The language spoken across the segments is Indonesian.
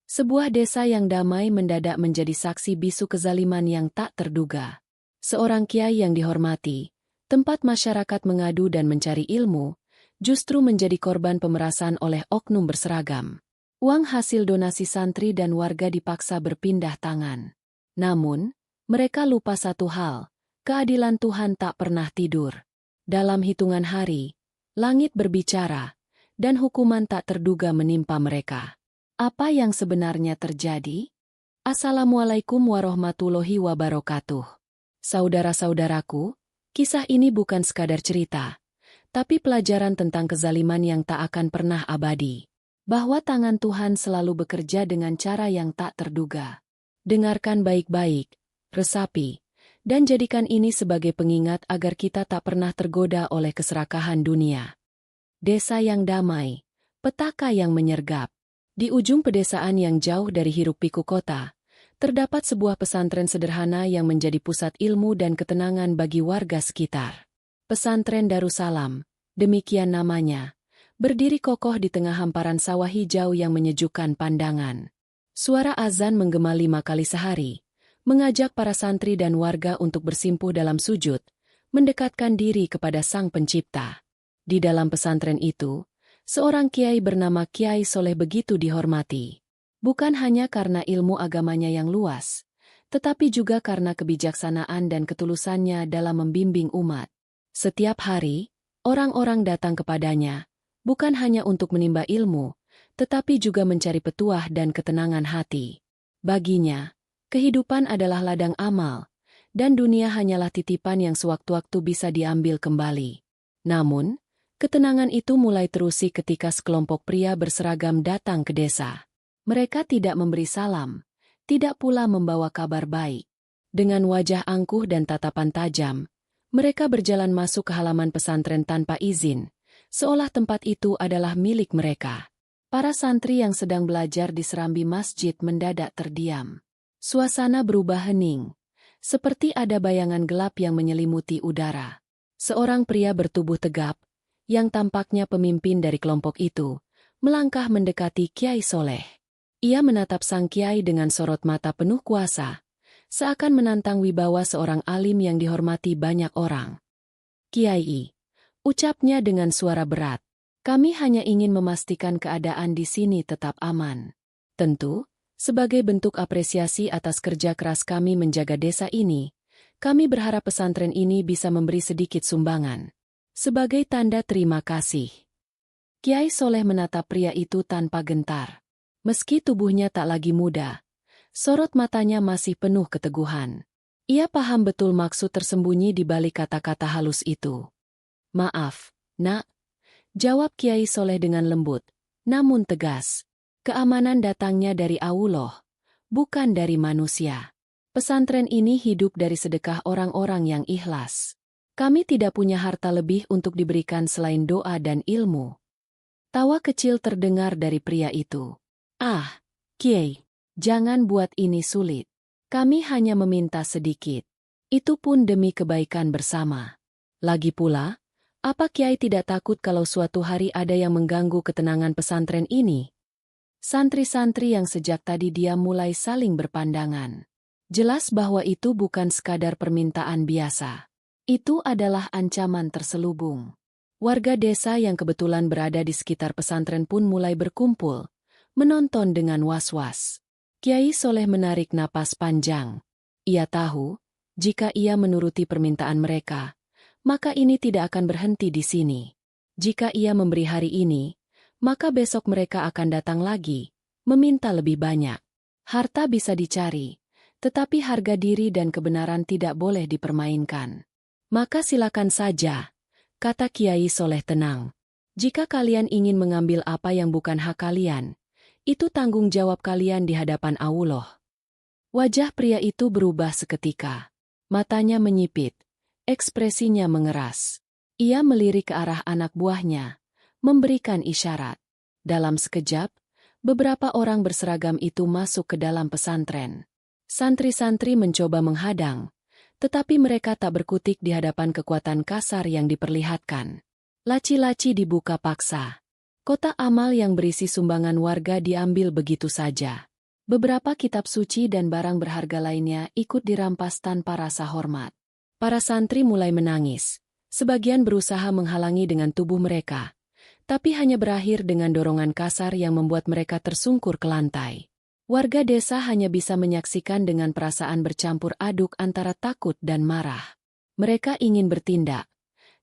Sebuah desa yang damai mendadak menjadi saksi bisu kezaliman yang tak terduga. Seorang kiai yang dihormati, tempat masyarakat mengadu dan mencari ilmu, justru menjadi korban pemerasan oleh oknum berseragam. Uang hasil donasi santri dan warga dipaksa berpindah tangan. Namun, mereka lupa satu hal, keadilan Tuhan tak pernah tidur. Dalam hitungan hari, langit berbicara, dan hukuman tak terduga menimpa mereka. Apa yang sebenarnya terjadi? Assalamualaikum warahmatullahi wabarakatuh. Saudara-saudaraku, kisah ini bukan sekadar cerita, tapi pelajaran tentang kezaliman yang tak akan pernah abadi. Bahwa tangan Tuhan selalu bekerja dengan cara yang tak terduga. Dengarkan baik-baik, resapi, dan jadikan ini sebagai pengingat agar kita tak pernah tergoda oleh keserakahan dunia. Desa yang damai, petaka yang menyergap. Di ujung pedesaan yang jauh dari hiruk-pikuk kota, terdapat sebuah pesantren sederhana yang menjadi pusat ilmu dan ketenangan bagi warga sekitar. Pesantren Darussalam, demikian namanya, berdiri kokoh di tengah hamparan sawah hijau yang menyejukkan pandangan. Suara azan menggema 5 kali sehari, mengajak para santri dan warga untuk bersimpuh dalam sujud, mendekatkan diri kepada Sang Pencipta. Di dalam pesantren itu, seorang kiai bernama Kiai Soleh begitu dihormati. Bukan hanya karena ilmu agamanya yang luas, tetapi juga karena kebijaksanaan dan ketulusannya dalam membimbing umat. Setiap hari, orang-orang datang kepadanya, bukan hanya untuk menimba ilmu, tetapi juga mencari petuah dan ketenangan hati. Baginya, kehidupan adalah ladang amal, dan dunia hanyalah titipan yang sewaktu-waktu bisa diambil kembali. Namun, ketenangan itu mulai terusik ketika sekelompok pria berseragam datang ke desa. Mereka tidak memberi salam, tidak pula membawa kabar baik. Dengan wajah angkuh dan tatapan tajam, mereka berjalan masuk ke halaman pesantren tanpa izin, seolah tempat itu adalah milik mereka. Para santri yang sedang belajar di serambi masjid mendadak terdiam. Suasana berubah hening, seperti ada bayangan gelap yang menyelimuti udara. Seorang pria bertubuh tegap, yang tampaknya pemimpin dari kelompok itu, melangkah mendekati Kiai Soleh. Ia menatap sang kiai dengan sorot mata penuh kuasa, seakan menantang wibawa seorang alim yang dihormati banyak orang. "Kiai," ucapnya dengan suara berat, "kami hanya ingin memastikan keadaan di sini tetap aman. Tentu, sebagai bentuk apresiasi atas kerja keras kami menjaga desa ini, kami berharap pesantren ini bisa memberi sedikit sumbangan. Sebagai tanda terima kasih." Kiai Soleh menatap pria itu tanpa gentar. Meski tubuhnya tak lagi muda, sorot matanya masih penuh keteguhan. Ia paham betul maksud tersembunyi di balik kata-kata halus itu. "Maaf, Nak," jawab Kiai Soleh dengan lembut, namun tegas. "Keamanan datangnya dari Allah, bukan dari manusia. Pesantren ini hidup dari sedekah orang-orang yang ikhlas. Kami tidak punya harta lebih untuk diberikan selain doa dan ilmu." Tawa kecil terdengar dari pria itu. "Ah, Kiai, jangan buat ini sulit. Kami hanya meminta sedikit. Itu pun demi kebaikan bersama. Lagi pula, apa Kiai tidak takut kalau suatu hari ada yang mengganggu ketenangan pesantren ini?" Santri-santri yang sejak tadi diam mulai saling berpandangan. Jelas bahwa itu bukan sekadar permintaan biasa. Itu adalah ancaman terselubung. Warga desa yang kebetulan berada di sekitar pesantren pun mulai berkumpul, menonton dengan was-was. Kiai Soleh menarik napas panjang. Ia tahu, jika ia menuruti permintaan mereka, maka ini tidak akan berhenti di sini. Jika ia memberi hari ini, maka besok mereka akan datang lagi, meminta lebih banyak. Harta bisa dicari, tetapi harga diri dan kebenaran tidak boleh dipermainkan. "Maka silakan saja," kata Kiai Soleh tenang. "Jika kalian ingin mengambil apa yang bukan hak kalian, itu tanggung jawab kalian di hadapan Allah." Wajah pria itu berubah seketika. Matanya menyipit, ekspresinya mengeras. Ia melirik ke arah anak buahnya, memberikan isyarat. Dalam sekejap, beberapa orang berseragam itu masuk ke dalam pesantren. Santri-santri mencoba menghadang, tetapi mereka tak berkutik di hadapan kekuatan kasar yang diperlihatkan. Laci-laci dibuka paksa. Kotak amal yang berisi sumbangan warga diambil begitu saja. Beberapa kitab suci dan barang berharga lainnya ikut dirampas tanpa rasa hormat. Para santri mulai menangis. Sebagian berusaha menghalangi dengan tubuh mereka, tapi hanya berakhir dengan dorongan kasar yang membuat mereka tersungkur ke lantai. Warga desa hanya bisa menyaksikan dengan perasaan bercampur aduk antara takut dan marah. Mereka ingin bertindak,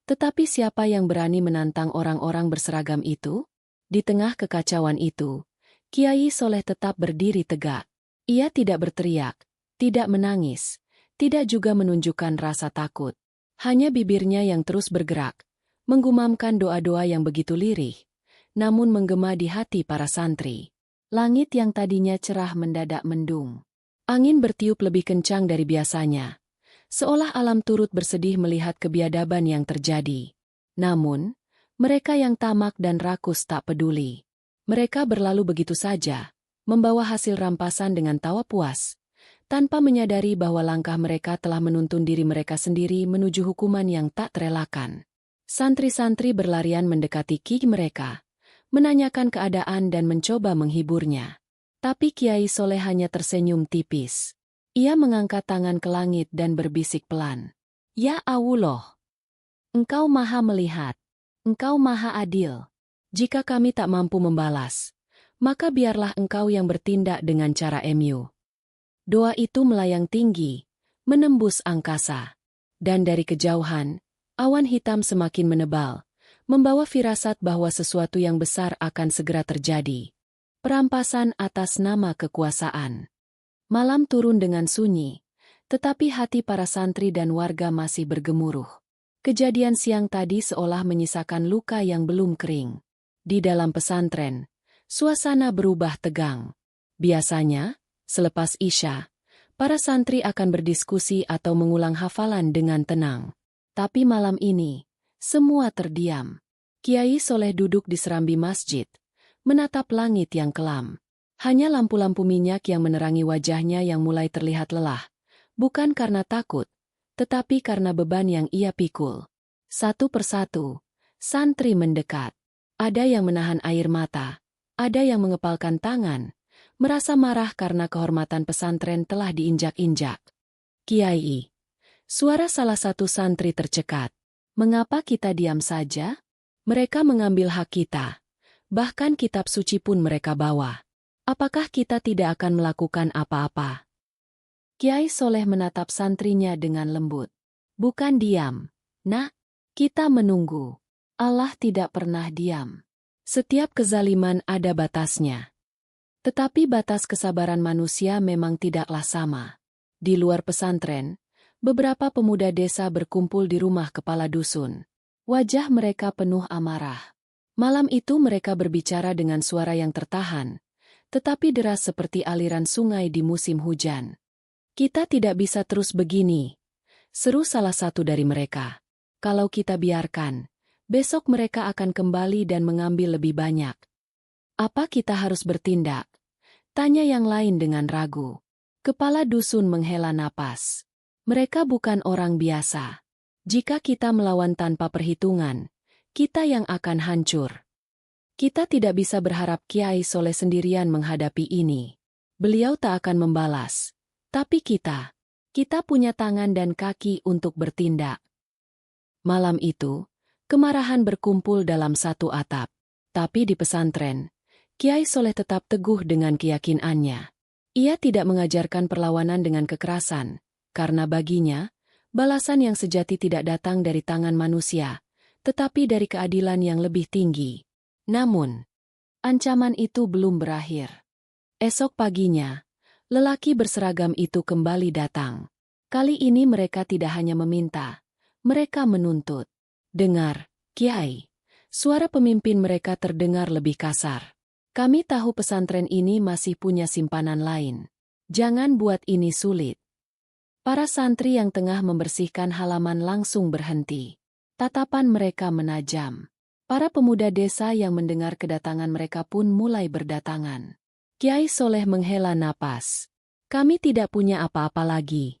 tetapi siapa yang berani menantang orang-orang berseragam itu? Di tengah kekacauan itu, Kiai Soleh tetap berdiri tegak. Ia tidak berteriak, tidak menangis, tidak juga menunjukkan rasa takut. Hanya bibirnya yang terus bergerak, menggumamkan doa-doa yang begitu lirih, namun menggema di hati para santri. Langit yang tadinya cerah mendadak mendung. Angin bertiup lebih kencang dari biasanya, seolah alam turut bersedih melihat kebiadaban yang terjadi. Namun, mereka yang tamak dan rakus tak peduli. Mereka berlalu begitu saja, membawa hasil rampasan dengan tawa puas, tanpa menyadari bahwa langkah mereka telah menuntun diri mereka sendiri menuju hukuman yang tak terelakkan. Santri-santri berlarian mendekati Ki mereka, menanyakan keadaan dan mencoba menghiburnya. Tapi Kiai Soleh hanya tersenyum tipis. Ia mengangkat tangan ke langit dan berbisik pelan. Ya Allah, Engkau maha melihat, Engkau maha adil. Jika kami tak mampu membalas, maka biarlah Engkau yang bertindak dengan cara MU. Doa itu melayang tinggi, menembus angkasa. Dan dari kejauhan, awan hitam semakin menebal, membawa firasat bahwa sesuatu yang besar akan segera terjadi. Perampasan atas nama kekuasaan. Malam turun dengan sunyi, tetapi hati para santri dan warga masih bergemuruh. Kejadian siang tadi seolah menyisakan luka yang belum kering. Di dalam pesantren, suasana berubah tegang. Biasanya, selepas Isya, para santri akan berdiskusi atau mengulang hafalan dengan tenang. Tapi malam ini, semua terdiam. Kiai Soleh duduk di serambi masjid, menatap langit yang kelam. Hanya lampu-lampu minyak yang menerangi wajahnya yang mulai terlihat lelah, bukan karena takut, tetapi karena beban yang ia pikul. Satu persatu, santri mendekat. Ada yang menahan air mata, ada yang mengepalkan tangan, merasa marah karena kehormatan pesantren telah diinjak-injak. Kiai, suara salah satu santri tercekat. Mengapa kita diam saja? Mereka mengambil hak kita. Bahkan kitab suci pun mereka bawa. Apakah kita tidak akan melakukan apa-apa? Kiai Soleh menatap santrinya dengan lembut. Bukan diam, nak, kita menunggu. Allah tidak pernah diam. Setiap kezaliman ada batasnya. Tetapi batas kesabaran manusia memang tidaklah sama. Di luar pesantren, beberapa pemuda desa berkumpul di rumah kepala dusun. Wajah mereka penuh amarah. Malam itu mereka berbicara dengan suara yang tertahan, tetapi deras seperti aliran sungai di musim hujan. Kita tidak bisa terus begini, seru salah satu dari mereka. Kalau kita biarkan, besok mereka akan kembali dan mengambil lebih banyak. Apa kita harus bertindak? Tanya yang lain dengan ragu. Kepala dusun menghela napas. Mereka bukan orang biasa. Jika kita melawan tanpa perhitungan, kita yang akan hancur. Kita tidak bisa berharap Kiai Soleh sendirian menghadapi ini. Beliau tak akan membalas. Tapi kita punya tangan dan kaki untuk bertindak. Malam itu, kemarahan berkumpul dalam satu atap. Tapi di pesantren, Kiai Soleh tetap teguh dengan keyakinannya. Ia tidak mengajarkan perlawanan dengan kekerasan, karena baginya, balasan yang sejati tidak datang dari tangan manusia, tetapi dari keadilan yang lebih tinggi. Namun, ancaman itu belum berakhir. Esok paginya, lelaki berseragam itu kembali datang. Kali ini mereka tidak hanya meminta, mereka menuntut. Dengar, Kiai. Suara pemimpin mereka terdengar lebih kasar. Kami tahu pesantren ini masih punya simpanan lain. Jangan buat ini sulit. Para santri yang tengah membersihkan halaman langsung berhenti. Tatapan mereka menajam. Para pemuda desa yang mendengar kedatangan mereka pun mulai berdatangan. Kiai Soleh menghela napas. Kami tidak punya apa-apa lagi.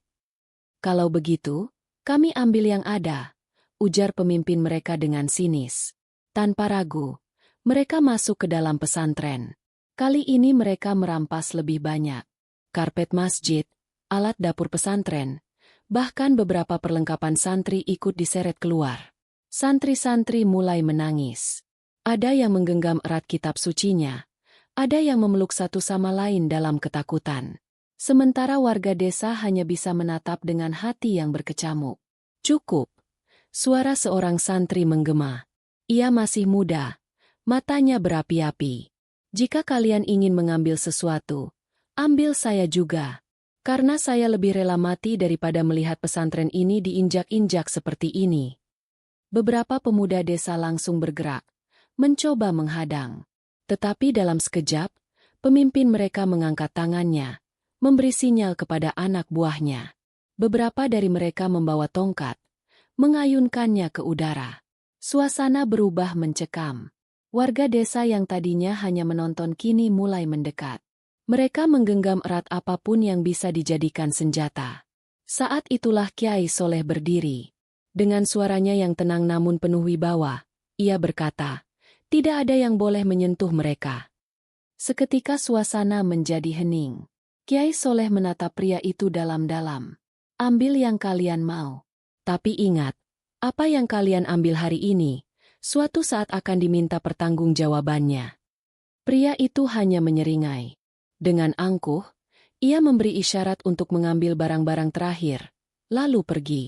Kalau begitu, kami ambil yang ada, ujar pemimpin mereka dengan sinis. Tanpa ragu, mereka masuk ke dalam pesantren. Kali ini mereka merampas lebih banyak. Karpet masjid, alat dapur pesantren, bahkan beberapa perlengkapan santri ikut diseret keluar. Santri-santri mulai menangis. Ada yang menggenggam erat kitab sucinya, ada yang memeluk satu sama lain dalam ketakutan. Sementara warga desa hanya bisa menatap dengan hati yang berkecamuk. Cukup. Suara seorang santri menggema. Ia masih muda. Matanya berapi-api. Jika kalian ingin mengambil sesuatu, ambil saya juga. Karena saya lebih rela mati daripada melihat pesantren ini diinjak-injak seperti ini. Beberapa pemuda desa langsung bergerak, mencoba menghadang. Tetapi dalam sekejap, pemimpin mereka mengangkat tangannya, memberi sinyal kepada anak buahnya. Beberapa dari mereka membawa tongkat, mengayunkannya ke udara. Suasana berubah mencekam. Warga desa yang tadinya hanya menonton kini mulai mendekat. Mereka menggenggam erat apapun yang bisa dijadikan senjata. Saat itulah Kiai Soleh berdiri. Dengan suaranya yang tenang namun penuh wibawa, ia berkata, "Tidak ada yang boleh menyentuh mereka." Seketika suasana menjadi hening. Kiai Soleh menatap pria itu dalam-dalam. "Ambil yang kalian mau. Tapi ingat, apa yang kalian ambil hari ini, suatu saat akan diminta pertanggungjawabannya." Pria itu hanya menyeringai. Dengan angkuh, ia memberi isyarat untuk mengambil barang-barang terakhir, lalu pergi.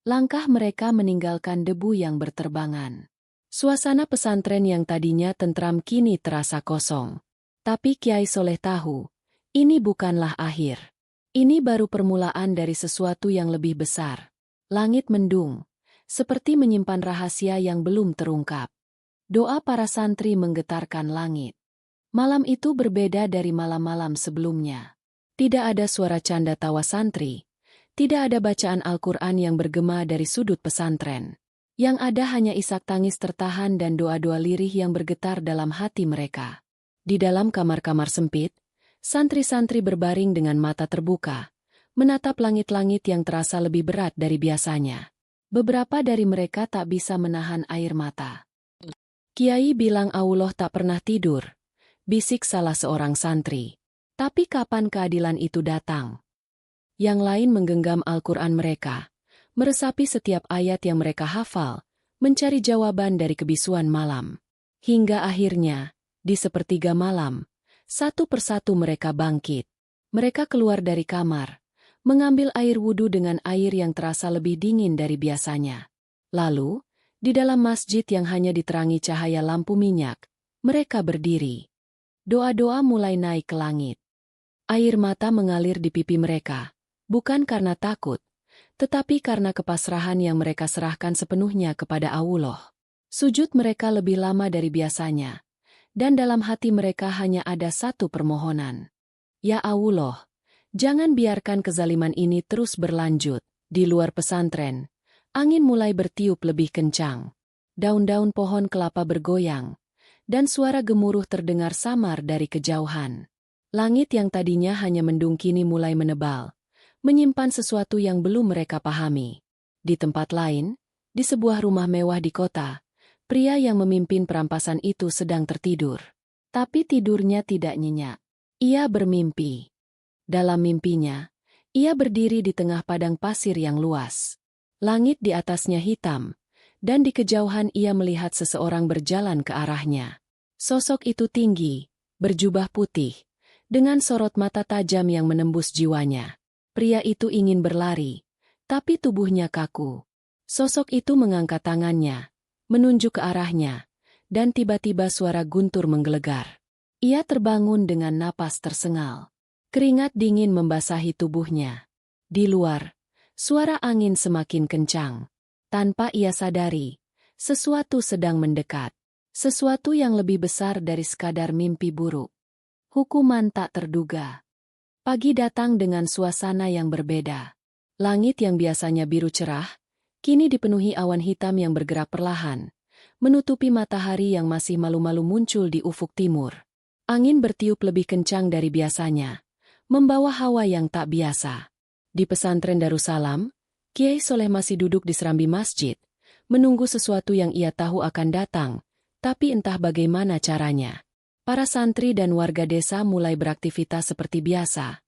Langkah mereka meninggalkan debu yang berterbangan. Suasana pesantren yang tadinya tentram kini terasa kosong. Tapi Kiai Soleh tahu, ini bukanlah akhir. Ini baru permulaan dari sesuatu yang lebih besar. Langit mendung, seperti menyimpan rahasia yang belum terungkap. Doa para santri menggetarkan langit. Malam itu berbeda dari malam-malam sebelumnya. Tidak ada suara canda tawa santri. Tidak ada bacaan Al-Quran yang bergema dari sudut pesantren. Yang ada hanya isak tangis tertahan dan doa-doa lirih yang bergetar dalam hati mereka. Di dalam kamar-kamar sempit, santri-santri berbaring dengan mata terbuka, menatap langit-langit yang terasa lebih berat dari biasanya. Beberapa dari mereka tak bisa menahan air mata. "Kiai bilang Allah tak pernah tidur," bisik salah seorang santri. "Tapi kapan keadilan itu datang?" Yang lain menggenggam Al-Quran mereka, meresapi setiap ayat yang mereka hafal, mencari jawaban dari kebisuan malam. Hingga akhirnya, di sepertiga malam, satu persatu mereka bangkit. Mereka keluar dari kamar, mengambil air wudhu dengan air yang terasa lebih dingin dari biasanya. Lalu, di dalam masjid yang hanya diterangi cahaya lampu minyak, mereka berdiri. Doa-doa mulai naik ke langit. Air mata mengalir di pipi mereka, bukan karena takut, tetapi karena kepasrahan yang mereka serahkan sepenuhnya kepada Allah. Sujud mereka lebih lama dari biasanya, dan dalam hati mereka hanya ada satu permohonan. Ya Allah, jangan biarkan kezaliman ini terus berlanjut. Di luar pesantren, angin mulai bertiup lebih kencang. Daun-daun pohon kelapa bergoyang, dan suara gemuruh terdengar samar dari kejauhan. Langit yang tadinya hanya mendung kini mulai menebal, menyimpan sesuatu yang belum mereka pahami. Di tempat lain, di sebuah rumah mewah di kota, pria yang memimpin perampasan itu sedang tertidur. Tapi tidurnya tidak nyenyak. Ia bermimpi. Dalam mimpinya, ia berdiri di tengah padang pasir yang luas. Langit di atasnya hitam, dan di kejauhan ia melihat seseorang berjalan ke arahnya. Sosok itu tinggi, berjubah putih, dengan sorot mata tajam yang menembus jiwanya. Pria itu ingin berlari, tapi tubuhnya kaku. Sosok itu mengangkat tangannya, menunjuk ke arahnya, dan tiba-tiba suara guntur menggelegar. Ia terbangun dengan napas tersengal. Keringat dingin membasahi tubuhnya. Di luar, suara angin semakin kencang. Tanpa ia sadari, sesuatu sedang mendekat. Sesuatu yang lebih besar dari sekadar mimpi buruk. Hukuman tak terduga. Pagi datang dengan suasana yang berbeda. Langit yang biasanya biru cerah, kini dipenuhi awan hitam yang bergerak perlahan, menutupi matahari yang masih malu-malu muncul di ufuk timur. Angin bertiup lebih kencang dari biasanya, membawa hawa yang tak biasa. Di pesantren Darussalam, Kiai Soleh masih duduk di serambi masjid, menunggu sesuatu yang ia tahu akan datang, tapi entah bagaimana caranya. Para santri dan warga desa mulai beraktivitas seperti biasa,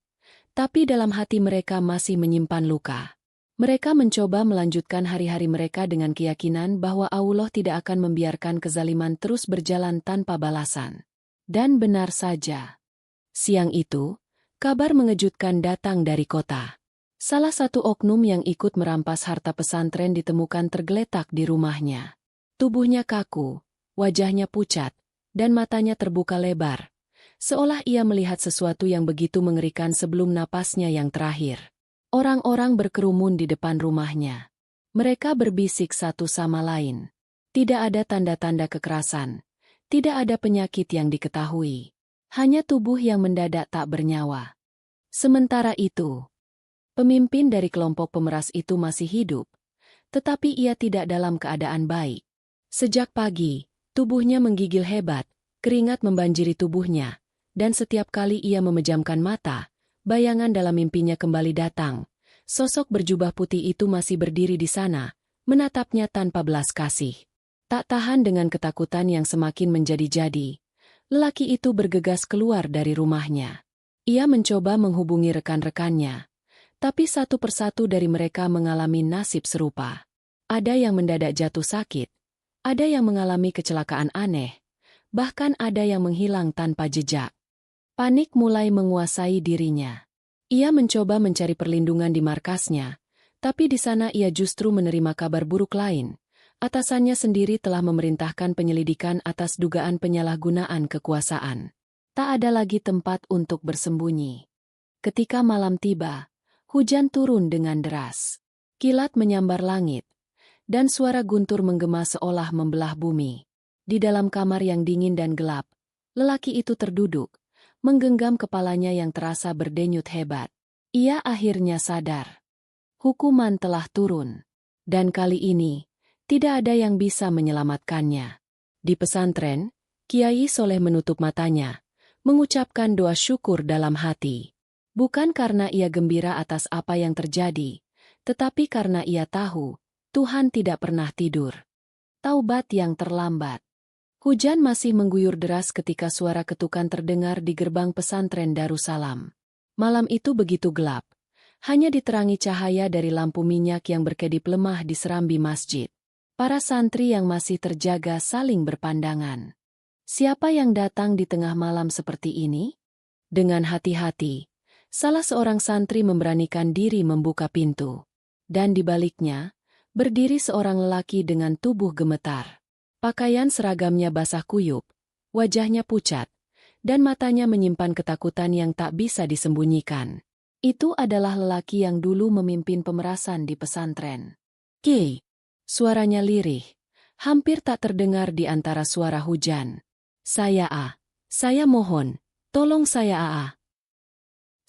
tapi dalam hati mereka masih menyimpan luka. Mereka mencoba melanjutkan hari-hari mereka dengan keyakinan bahwa Allah tidak akan membiarkan kezaliman terus berjalan tanpa balasan. Dan benar saja. Siang itu, kabar mengejutkan datang dari kota. Salah satu oknum yang ikut merampas harta pesantren ditemukan tergeletak di rumahnya. Tubuhnya kaku, wajahnya pucat, dan matanya terbuka lebar, seolah ia melihat sesuatu yang begitu mengerikan sebelum napasnya yang terakhir. Orang-orang berkerumun di depan rumahnya. Mereka berbisik satu sama lain. Tidak ada tanda-tanda kekerasan. Tidak ada penyakit yang diketahui. Hanya tubuh yang mendadak tak bernyawa. Sementara itu, pemimpin dari kelompok pemeras itu masih hidup, tetapi ia tidak dalam keadaan baik. Sejak pagi, tubuhnya menggigil hebat, keringat membanjiri tubuhnya, dan setiap kali ia memejamkan mata, bayangan dalam mimpinya kembali datang. Sosok berjubah putih itu masih berdiri di sana, menatapnya tanpa belas kasih. Tak tahan dengan ketakutan yang semakin menjadi-jadi, lelaki itu bergegas keluar dari rumahnya. Ia mencoba menghubungi rekan-rekannya, tapi satu persatu dari mereka mengalami nasib serupa. Ada yang mendadak jatuh sakit, ada yang mengalami kecelakaan aneh, bahkan ada yang menghilang tanpa jejak. Panik mulai menguasai dirinya. Ia mencoba mencari perlindungan di markasnya, tapi di sana ia justru menerima kabar buruk lain. Atasannya sendiri telah memerintahkan penyelidikan atas dugaan penyalahgunaan kekuasaan. Tak ada lagi tempat untuk bersembunyi. Ketika malam tiba, hujan turun dengan deras. Kilat menyambar langit, dan suara guntur menggema seolah membelah bumi. Di dalam kamar yang dingin dan gelap, lelaki itu terduduk, menggenggam kepalanya yang terasa berdenyut hebat. Ia akhirnya sadar. Hukuman telah turun, dan kali ini, tidak ada yang bisa menyelamatkannya. Di pesantren, Kiai Soleh menutup matanya, mengucapkan doa syukur dalam hati. Bukan karena ia gembira atas apa yang terjadi, tetapi karena ia tahu, Tuhan tidak pernah tidur. Taubat yang terlambat. Hujan masih mengguyur deras ketika suara ketukan terdengar di gerbang pesantren Darussalam. Malam itu begitu gelap, hanya diterangi cahaya dari lampu minyak yang berkedip lemah di serambi masjid. Para santri yang masih terjaga saling berpandangan. Siapa yang datang di tengah malam seperti ini? Dengan hati-hati, salah seorang santri memberanikan diri membuka pintu. Dan di baliknya, berdiri seorang lelaki dengan tubuh gemetar. Pakaian seragamnya basah kuyup, wajahnya pucat, dan matanya menyimpan ketakutan yang tak bisa disembunyikan. Itu adalah lelaki yang dulu memimpin pemerasan di pesantren. Ki! Suaranya lirih, hampir tak terdengar di antara suara hujan. Saya mohon, tolong saya.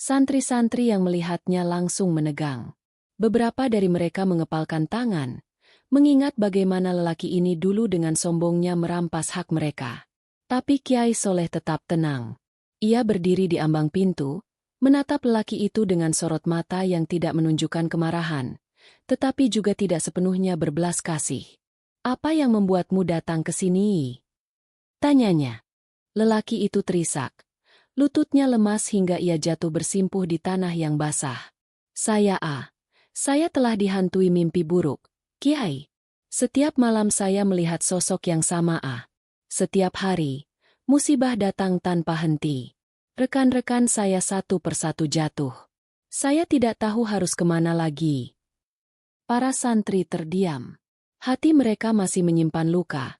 Santri-santri yang melihatnya langsung menegang. Beberapa dari mereka mengepalkan tangan, mengingat bagaimana lelaki ini dulu dengan sombongnya merampas hak mereka. Tapi Kiai Soleh tetap tenang. Ia berdiri di ambang pintu, menatap lelaki itu dengan sorot mata yang tidak menunjukkan kemarahan, tetapi juga tidak sepenuhnya berbelas kasih. Apa yang membuatmu datang ke sini? Tanyanya. Lelaki itu terisak. Lututnya lemas hingga ia jatuh bersimpuh di tanah yang basah. Saya telah dihantui mimpi buruk, Kiai. Setiap malam saya melihat sosok yang sama. Setiap hari, musibah datang tanpa henti. Rekan-rekan saya satu persatu jatuh. Saya tidak tahu harus kemana lagi. Para santri terdiam. Hati mereka masih menyimpan luka.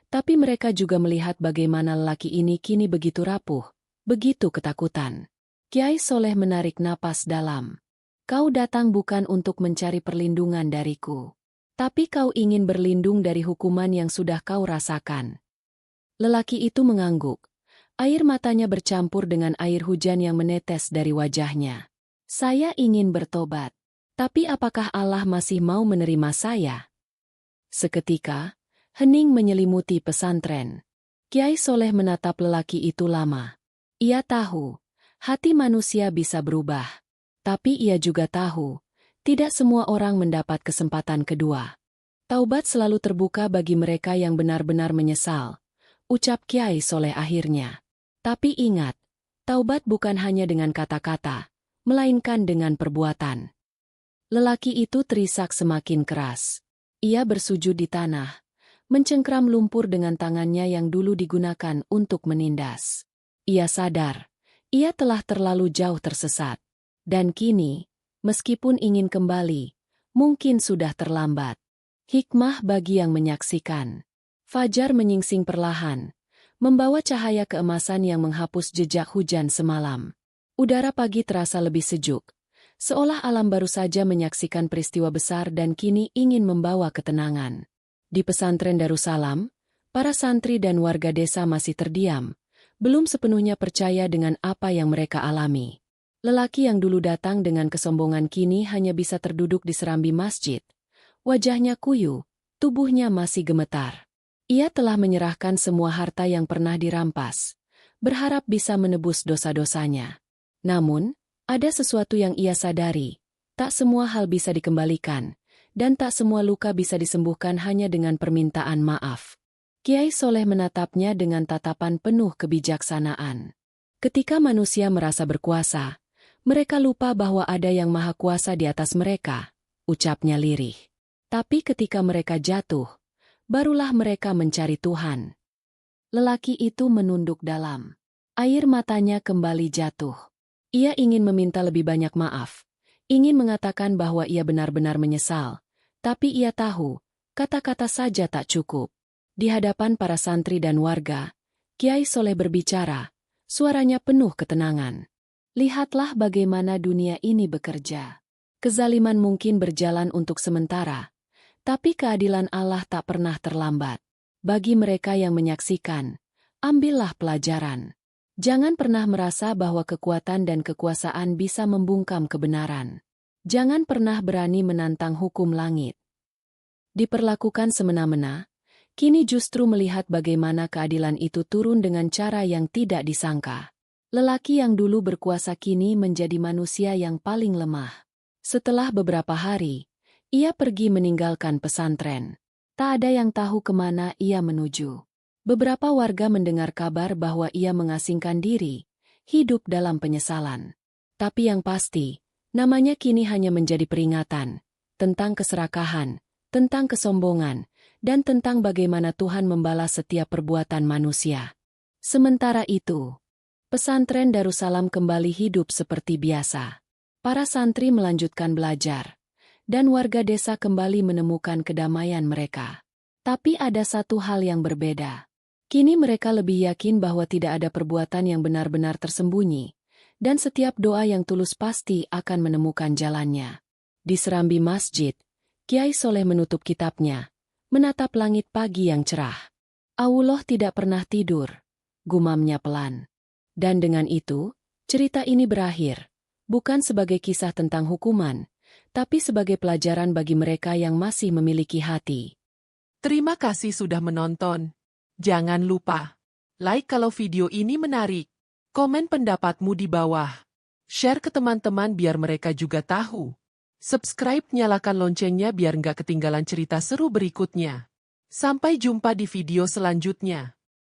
Tapi mereka juga melihat bagaimana lelaki ini kini begitu rapuh, begitu ketakutan. Kiai Soleh menarik napas dalam. Kau datang bukan untuk mencari perlindungan dariku. Tapi kau ingin berlindung dari hukuman yang sudah kau rasakan. Lelaki itu mengangguk. Air matanya bercampur dengan air hujan yang menetes dari wajahnya. Saya ingin bertobat. Tapi apakah Allah masih mau menerima saya? Seketika, hening menyelimuti pesantren. Kiai Soleh menatap lelaki itu lama. Ia tahu, hati manusia bisa berubah. Tapi ia juga tahu, tidak semua orang mendapat kesempatan kedua. Taubat selalu terbuka bagi mereka yang benar-benar menyesal, ucap Kiai Soleh akhirnya. Tapi ingat, taubat bukan hanya dengan kata-kata, melainkan dengan perbuatan. Lelaki itu terisak semakin keras. Ia bersujud di tanah, mencengkram lumpur dengan tangannya yang dulu digunakan untuk menindas. Ia sadar, ia telah terlalu jauh tersesat. Dan kini, meskipun ingin kembali, mungkin sudah terlambat. Hikmah bagi yang menyaksikan. Fajar menyingsing perlahan, membawa cahaya keemasan yang menghapus jejak hujan semalam. Udara pagi terasa lebih sejuk, seolah alam baru saja menyaksikan peristiwa besar dan kini ingin membawa ketenangan. Di pesantren Darussalam, para santri dan warga desa masih terdiam, belum sepenuhnya percaya dengan apa yang mereka alami. Lelaki yang dulu datang dengan kesombongan kini hanya bisa terduduk di serambi masjid. Wajahnya kuyu, tubuhnya masih gemetar. Ia telah menyerahkan semua harta yang pernah dirampas, berharap bisa menebus dosa-dosanya. Namun, ada sesuatu yang ia sadari, tak semua hal bisa dikembalikan, dan tak semua luka bisa disembuhkan hanya dengan permintaan maaf. Kiai Soleh menatapnya dengan tatapan penuh kebijaksanaan. Ketika manusia merasa berkuasa, mereka lupa bahwa ada yang maha kuasa di atas mereka, ucapnya lirih. Tapi ketika mereka jatuh, barulah mereka mencari Tuhan. Lelaki itu menunduk dalam. Air matanya kembali jatuh. Ia ingin meminta lebih banyak maaf, ingin mengatakan bahwa ia benar-benar menyesal, tapi ia tahu, kata-kata saja tak cukup. Di hadapan para santri dan warga, Kiai Soleh berbicara, suaranya penuh ketenangan. Lihatlah bagaimana dunia ini bekerja. Kezaliman mungkin berjalan untuk sementara, tapi keadilan Allah tak pernah terlambat. Bagi mereka yang menyaksikan, ambillah pelajaran. Jangan pernah merasa bahwa kekuatan dan kekuasaan bisa membungkam kebenaran. Jangan pernah berani menantang hukum langit. Diperlakukan semena-mena, kini justru melihat bagaimana keadilan itu turun dengan cara yang tidak disangka. Lelaki yang dulu berkuasa kini menjadi manusia yang paling lemah. Setelah beberapa hari, ia pergi meninggalkan pesantren. Tak ada yang tahu kemana ia menuju. Beberapa warga mendengar kabar bahwa ia mengasingkan diri, hidup dalam penyesalan. Tapi yang pasti, namanya kini hanya menjadi peringatan tentang keserakahan, tentang kesombongan, dan tentang bagaimana Tuhan membalas setiap perbuatan manusia. Sementara itu, pesantren Darussalam kembali hidup seperti biasa. Para santri melanjutkan belajar, dan warga desa kembali menemukan kedamaian mereka. Tapi ada satu hal yang berbeda. Kini mereka lebih yakin bahwa tidak ada perbuatan yang benar-benar tersembunyi, dan setiap doa yang tulus pasti akan menemukan jalannya. Di serambi masjid, Kiai Soleh menutup kitabnya, menatap langit pagi yang cerah. Allah tidak pernah tidur, gumamnya pelan. Dan dengan itu, cerita ini berakhir, bukan sebagai kisah tentang hukuman, tapi sebagai pelajaran bagi mereka yang masih memiliki hati. Terima kasih sudah menonton. Jangan lupa like kalau video ini menarik, komen pendapatmu di bawah, share ke teman-teman biar mereka juga tahu. Subscribe, nyalakan loncengnya biar nggak ketinggalan cerita seru berikutnya. Sampai jumpa di video selanjutnya.